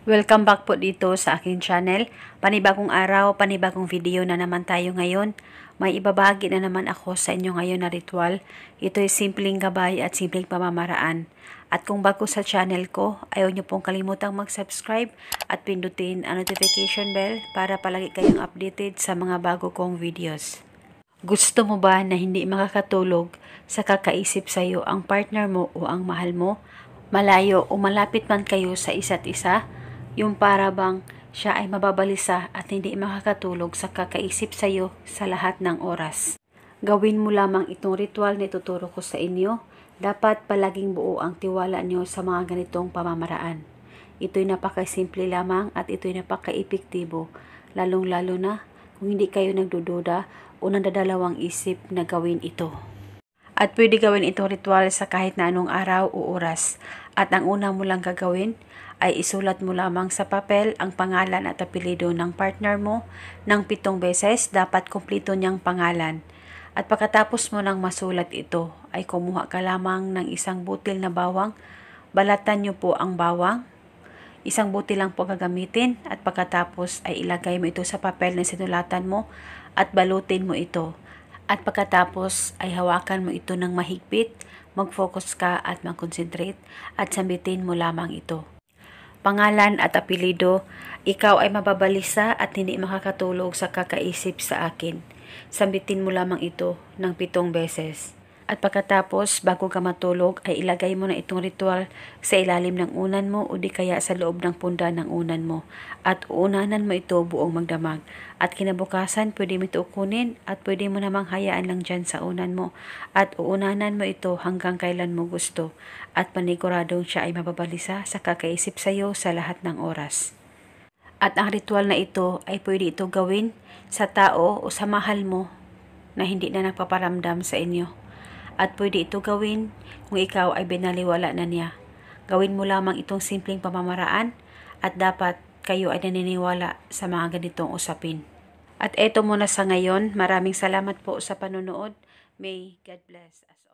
Welcome back po dito sa aking channel. Panibagong araw, panibagong video na naman tayo ngayon. May ibabahagi na naman ako sa inyo ngayon na ritual. Ito ay simpleng gabay at simpleng pamamaraan. At kung bago sa channel ko, ayaw nyo pong kalimutang mag-subscribe at pindutin ang notification bell para palagi kayong updated sa mga bago kong videos. Gusto mo ba na hindi makakatulog sa kakaisip sa iyo ang partner mo o ang mahal mo? Malayo o malapit man kayo sa isa't isa? Yung para bang siya ay mababalisa at hindi makakatulog sa kakaisip sa iyo sa lahat ng oras. Gawin mo lamang itong ritual na ituturo ko sa inyo. Dapat palaging buo ang tiwala niyo sa mga ganitong pamamaraan. Ito'y napakasimple lamang at ito'y napaka-epektibo, lalong-lalo na kung hindi kayo nagdududa o nagdadalawang isip na gawin ito. At pwede gawin itong ritual sa kahit na anong araw o oras. At ang una mo lang gagawin ay isulat mo lamang sa papel ang pangalan at apelyido ng partner mo ng 7 beses. Dapat kumpleto niyang pangalan. At pagkatapos mo nang masulat ito, ay kumuha ka lamang ng isang butil na bawang. Balatan niyo po ang bawang. Isang butil lang po gagamitin at pagkatapos ay ilagay mo ito sa papel na sinulatan mo at balutin mo ito. At pagkatapos ay hawakan mo ito ng mahigpit, mag-focus ka at mag-concentrate at sambitin mo lamang ito. Pangalan at apelyido, ikaw ay mababalisa at hindi makakatulog sa kakaisip sa akin. Sambitin mo lamang ito ng 7 beses. At pagkatapos, bago ka matulog, ay ilagay mo na itong ritual sa ilalim ng unan mo o di kaya sa loob ng punda ng unan mo. At uunanan mo ito buong magdamag. At kinabukasan, pwede mo ito kunin at pwede mo namang hayaan lang dyan sa unan mo. At uunanan mo ito hanggang kailan mo gusto. At paniguradong siya ay mababalisa sa kakaisip sa iyo sa lahat ng oras. At ang ritual na ito ay pwede ito gawin sa tao o sa mahal mo na hindi na nagpaparamdam sa inyo. At pwede ito gawin kung ikaw ay binaliwala na niya. Gawin mo lamang itong simpleng pamamaraan at dapat kayo ay naniniwala sa mga ganitong usapin. At eto muna sa ngayon. Maraming salamat po sa panonood. May God bless us all.